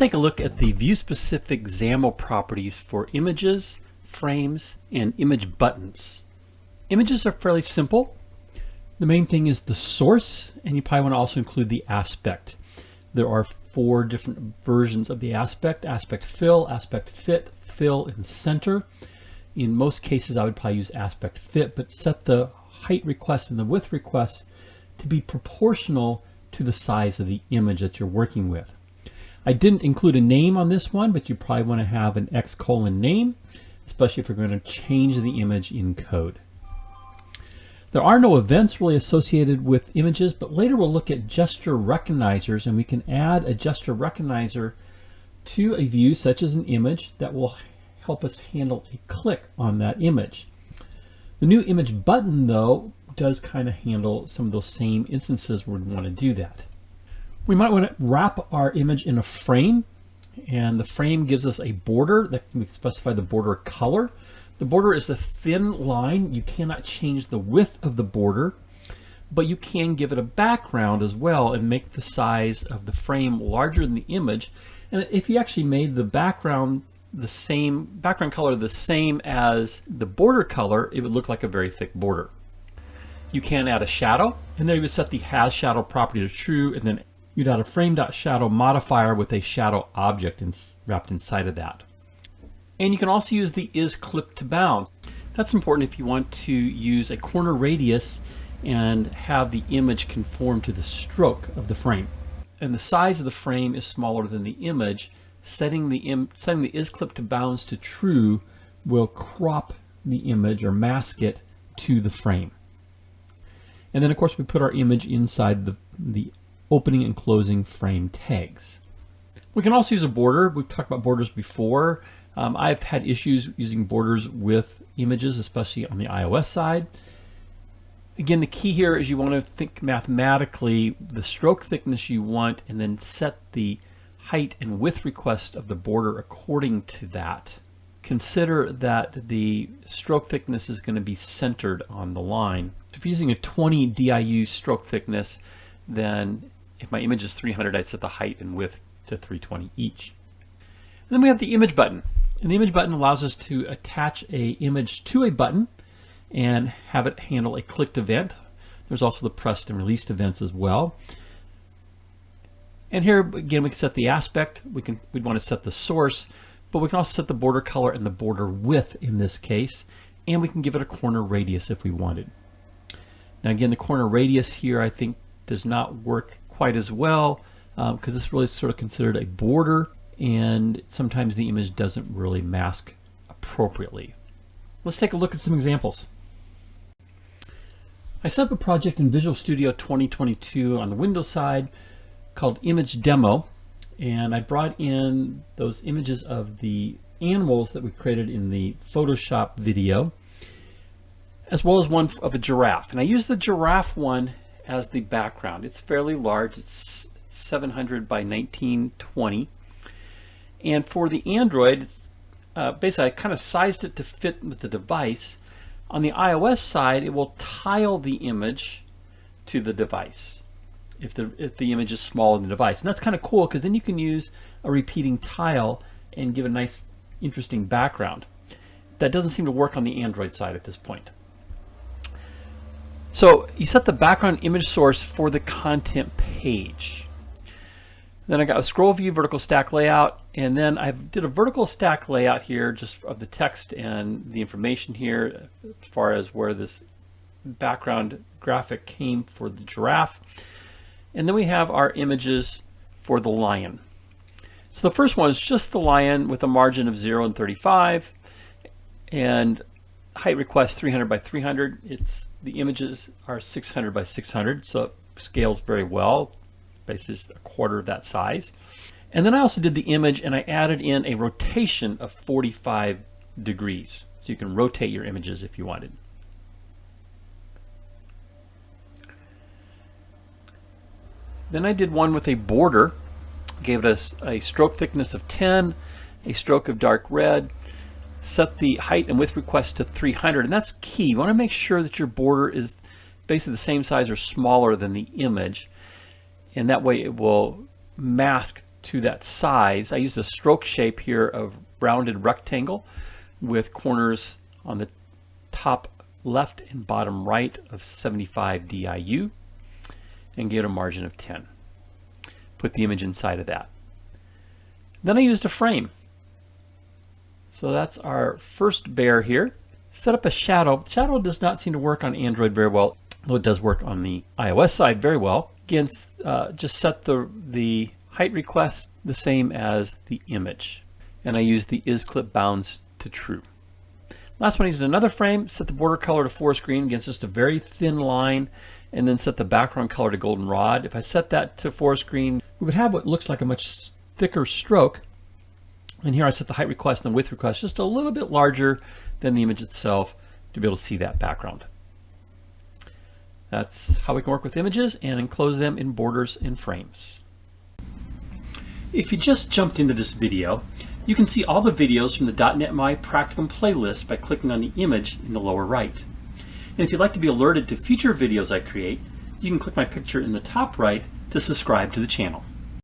take a look at the view-specific XAML properties for images, frames, and image buttons. Images are fairly simple. The main thing is the source, and you probably want to also include the aspect. There are 4 different versions of the aspect: aspect fill, aspect fit, fill, and center. In most cases, I would probably use aspect fit, but set the height request and the width request to be proportional to the size of the image that you're working with. I didn't include a name on this one, but you probably want to have an :name, especially if you're going to change the image in code. There are no events really associated with images, but later we'll look at gesture recognizers, and we can add a gesture recognizer to a view such as an image that will help us handle a click on that image. The new image button, though, does kind of handle some of those same instances where we want to do that. We might want to wrap our image in a frame, and the frame gives us a border that we can specify the border color. The border is a thin line. You cannot change the width of the border, but you can give it a background as well and make the size of the frame larger than the image. And if you actually made the background color the same as the border color, it would look like a very thick border. You can add a shadow, and there you would set the has shadow property to true, and then you'd add a frame.shadow modifier with a shadow object wrapped inside of that. And you can also use the isClipToBound. That's important if you want to use a corner radius and have the image conform to the stroke of the frame. And the size of the frame is smaller than the image. Setting the isClipToBounds to true will crop the image or mask it to the frame. And then of course we put our image inside the opening and closing frame tags. We can also use a border. We've talked about borders before. I've had issues using borders with images, especially on the iOS side. Again, the key here is you want to think mathematically the stroke thickness you want, and then set the height and width request of the border according to that. Consider that the stroke thickness is going to be centered on the line. If you're using a 20 DIU stroke thickness, then if my image is 300, I'd set the height and width to 320 each. And then we have the image button. And the image button allows us to attach an image to a button and have it handle a clicked event. There's also the pressed and released events as well. And here again we can set the aspect, we'd want to set the source, but we can also set the border color and the border width in this case, and we can give it a corner radius if we wanted. Now again, the corner radius here I think does not work quite as well because this really is sort of considered a border, and sometimes the image doesn't really mask appropriately. Let's take a look at some examples. I set up a project in Visual Studio 2022 on the Windows side called Image Demo, and I brought in those images of the animals that we created in the Photoshop video, as well as one of a giraffe. And I used the giraffe one as the background. It's fairly large. It's 700 by 1920. And for the Android, basically I kind of sized it to fit with the device. On the iOS side, it will tile the image to the device if the image is smaller than the device. And that's kind of cool because then you can use a repeating tile and give a nice, interesting background. That doesn't seem to work on the Android side at this point. So you set the background image source for the content page. Then I got a scroll view vertical stack layout, and then I did a vertical stack layout here just of the text and the information here as far as where this background graphic came for the giraffe. And then we have our images for the lion. So the first one is just the lion with a margin of 0 and 35, and height request 300 by 300. The images are 600 by 600, so it scales very well. Basically just a quarter of that size. And then I also did the image and I added in a rotation of 45 degrees. So you can rotate your images if you wanted. Then I did one with a border. Gave it a stroke thickness of 10, a stroke of dark red, set the height and width request to 300, and that's key. You want to make sure that your border is basically the same size or smaller than the image, and that way it will mask to that size. I used a stroke shape here of rounded rectangle with corners on the top left and bottom right of 75 DIU, and gave it a margin of 10. Put the image inside of that. Then I used a frame. So that's our first bear here. Set up a shadow. Shadow does not seem to work on Android very well, though it does work on the iOS side very well. Again, just set the height request the same as the image. And I used the isClipBounds to true. Last one, I used another frame, set the border color to forest green against just a very thin line, and then set the background color to goldenrod. If I set that to forest green, we would have what looks like a much thicker stroke. And here I set the height request and the width request just a little bit larger than the image itself to be able to see that background. That's how we can work with images and enclose them in borders and frames. If you just jumped into this video, you can see all the videos from the .NET MAUI Practicum playlist by clicking on the image in the lower right. And if you'd like to be alerted to future videos I create, you can click my picture in the top right to subscribe to the channel.